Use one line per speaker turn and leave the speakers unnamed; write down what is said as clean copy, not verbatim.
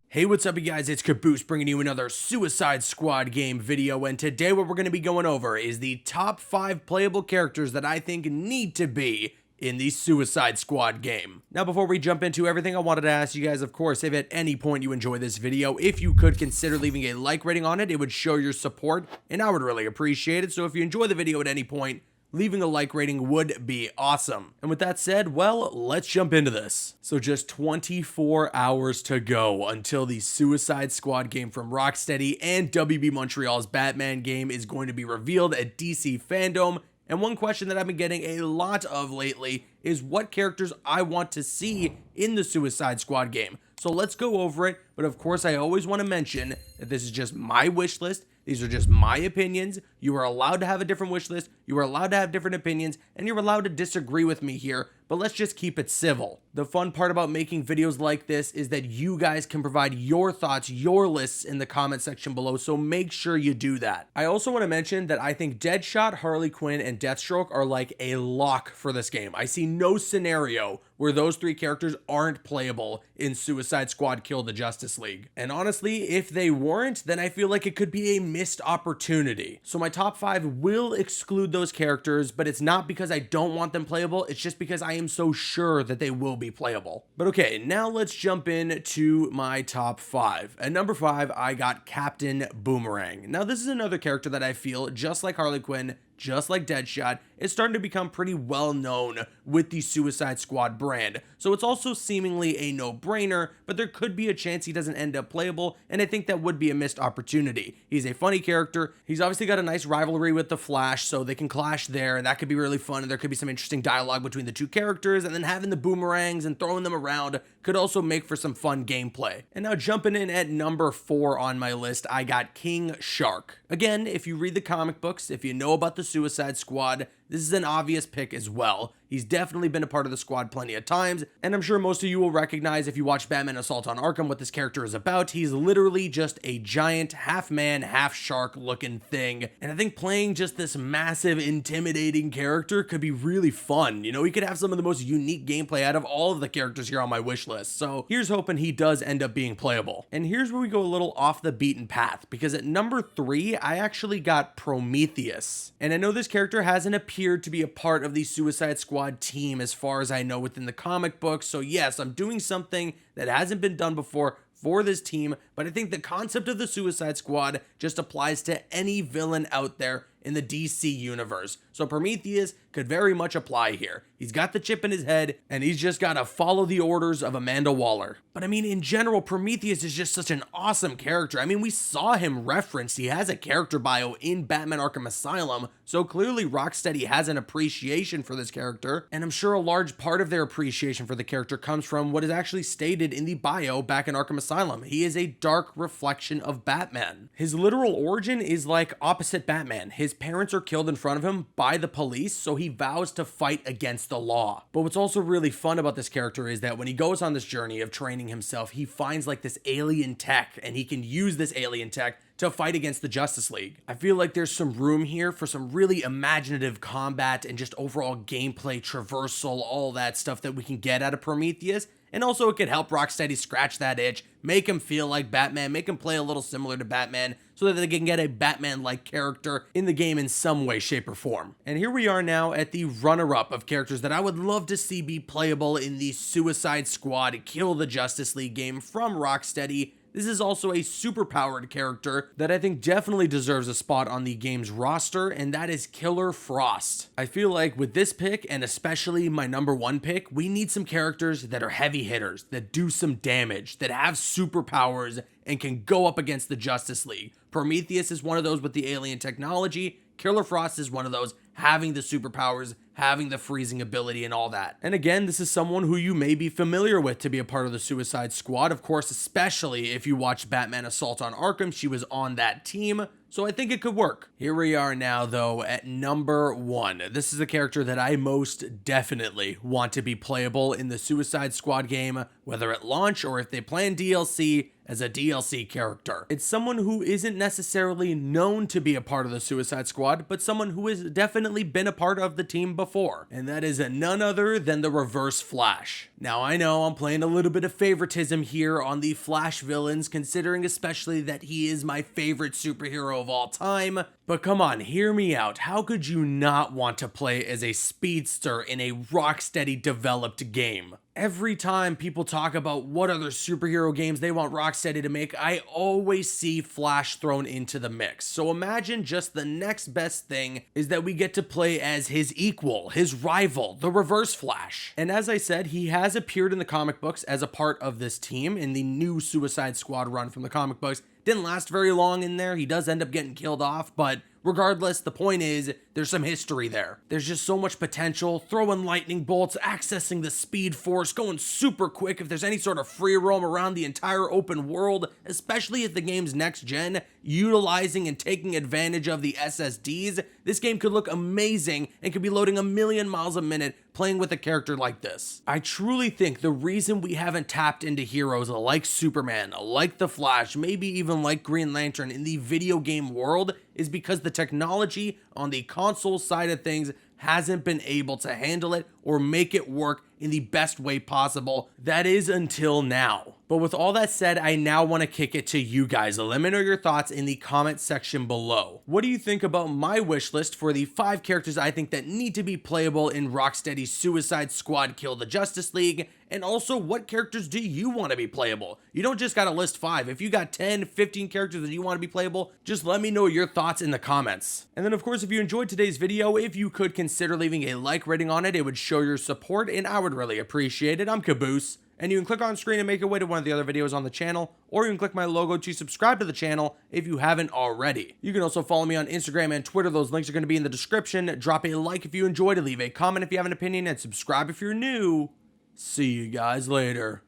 Hey, what's up you guys, it's Caboose bringing you another Suicide Squad game video, and today what we're going to be going over is the top 5 playable characters that I think need to be in the Suicide Squad game. Now before we jump into everything, I wanted to ask you guys, of course, if at any point you enjoy this video, if you could consider leaving a like rating on it, it would show your support, and I would really appreciate it. So if you enjoy the video at any point, leaving a like rating would be awesome. And with that said, well, let's jump into this. So just 24 hours to go until the Suicide Squad game from Rocksteady and WB Montreal's Batman game is going to be revealed at DC Fandom. And one question that I've been getting a lot of lately is what characters I want to see in the Suicide Squad game. So let's go over it, but of course I always want to mention that this is just my wish list. These are just my opinions. You are allowed to have a different wish list. You are allowed to have different opinions, and you're allowed to disagree with me here, but let's just keep it civil. The fun part about making videos like this is that you guys can provide your thoughts, your lists in the comment section below, so make sure you do that. I also want to mention that I think Deadshot, Harley Quinn, and Deathstroke are like a lock for this game. I see no scenario where those 3 characters aren't playable in Suicide Squad Kill the Justice League. And honestly, if they weren't, then I feel like it could be a missed opportunity. So my top 5 will exclude those characters, but it's not because I don't want them playable, it's just because I am so sure that they will be playable. But okay, now let's jump into my top 5. At number 5, I got Captain Boomerang. Now this is another character that I feel, just like Harley Quinn, just like Deadshot, is starting to become pretty well known with the Suicide Squad brand. So it's also seemingly a no-brainer, but there could be a chance he doesn't end up playable, and I think that would be a missed opportunity. He's a funny character. He's obviously got a nice rivalry with the Flash, so they can clash there, and that could be really fun, and there could be some interesting dialogue between the 2 characters, and then having the boomerangs and throwing them around could also make for some fun gameplay. And now jumping in at number 4 on my list, I got King Shark. Again, if you read the comic books, if you know about the Suicide Squad, this is an obvious pick as well. He's definitely been a part of the squad plenty of times, and I'm sure most of you will recognize if you watch Batman Assault on Arkham what this character is about. He's literally just a giant, half-man, half-shark looking thing, and I think playing just this massive, intimidating character could be really fun. You know, he could have some of the most unique gameplay out of all of the characters here on my wish list, so here's hoping he does end up being playable. And here's where we go a little off the beaten path, because at number 3, I actually got Prometheus. And I know this character hasn't appeared to be a part of the Suicide Squad team as far as I know within the comic books, so yes, I'm doing something that hasn't been done before for this team, but I think the concept of the Suicide Squad just applies to any villain out there in the DC universe. So Prometheus could very much apply here. He's got the chip in his head, and he's just got to follow the orders of Amanda Waller. But I mean, in general, Prometheus is just such an awesome character. I mean, we saw him referenced. He has a character bio in Batman Arkham Asylum, so clearly Rocksteady has an appreciation for this character, and I'm sure a large part of their appreciation for the character comes from what is actually stated in the bio back in Arkham Asylum. He is a dark reflection of Batman. His literal origin is like opposite Batman. His parents are killed in front of him by the police, so he vows to fight against the law. But what's also really fun about this character is that when he goes on this journey of training himself, he finds like this alien tech, and he can use this alien tech to fight against the Justice League. I feel like there's some room here for some really imaginative combat and just overall gameplay, traversal, all that stuff that we can get out of Prometheus. And also it could help Rocksteady scratch that itch, make him feel like Batman, make him play a little similar to Batman, so that they can get a Batman-like character in the game in some way, shape, or form. And here we are now at the runner-up of characters that I would love to see be playable in the Suicide Squad Kill the Justice League game from Rocksteady. This is also a super-powered character that I think definitely deserves a spot on the game's roster, and that is Killer Frost. I feel like with this pick, and especially my number 1 pick, we need some characters that are heavy hitters, that do some damage, that have superpowers, and can go up against the Justice League. Prometheus is one of those with the alien technology. Killer Frost is one of those having the superpowers, having the freezing ability and all that. And again, this is someone who you may be familiar with to be a part of the Suicide Squad. Of course, especially if you watched Batman Assault on Arkham, she was on that team. So I think it could work. Here we are now, though, at number 1. This is a character that I most definitely want to be playable in the Suicide Squad game, whether at launch or if they plan DLC as a DLC character. It's someone who isn't necessarily known to be a part of the Suicide Squad, but someone who has definitely been a part of the team before, and that is none other than the Reverse Flash. Now, I know I'm playing a little bit of favoritism here on the Flash villains, considering especially that he is my favorite superhero of all time, but come on, hear me out. How could you not want to play as a speedster in a Rocksteady developed game? Every time people talk about what other superhero games they want Rocksteady to make, I always see Flash thrown into the mix. So imagine just the next best thing is that we get to play as his equal, his rival, the Reverse Flash. And as I said, he has appeared in the comic books as a part of this team in the new Suicide Squad run from the comic books. Didn't last very long in there. He does end up getting killed off, but regardless, the point is, there's some history there. There's just so much potential, throwing lightning bolts, accessing the speed force, going super quick if there's any sort of free roam around the entire open world, especially if the game's next gen, utilizing and taking advantage of the SSDs. This game could look amazing and could be loading a million miles a minute playing with a character like this. I truly think the reason we haven't tapped into heroes like Superman, like the Flash, maybe even like Green Lantern in the video game world is because the technology on the console side of things hasn't been able to handle it or make it work in the best way possible. That is until now. But with all that said, I now want to kick it to you guys. Let me know your thoughts in the comment section below. What do you think about my wish list for the 5 characters I think that need to be playable in Rocksteady's Suicide Squad Kill the Justice League? And also, what characters do you want to be playable? You don't just gotta list 5. If you got 10, 15 characters that you want to be playable, just let me know your thoughts in the comments. And then of course, if you enjoyed today's video, if you could consider leaving a like rating on it, it would show your support and I would really appreciate it. I'm Caboose, and you can click on screen and make your way to one of the other videos on the channel, or you can click my logo to subscribe to the channel if you haven't already. You can also follow me on Instagram and Twitter. Those links are going to be in the description. Drop a like if you enjoyed it, leave a comment if you have an opinion, and subscribe if you're new. See you guys later.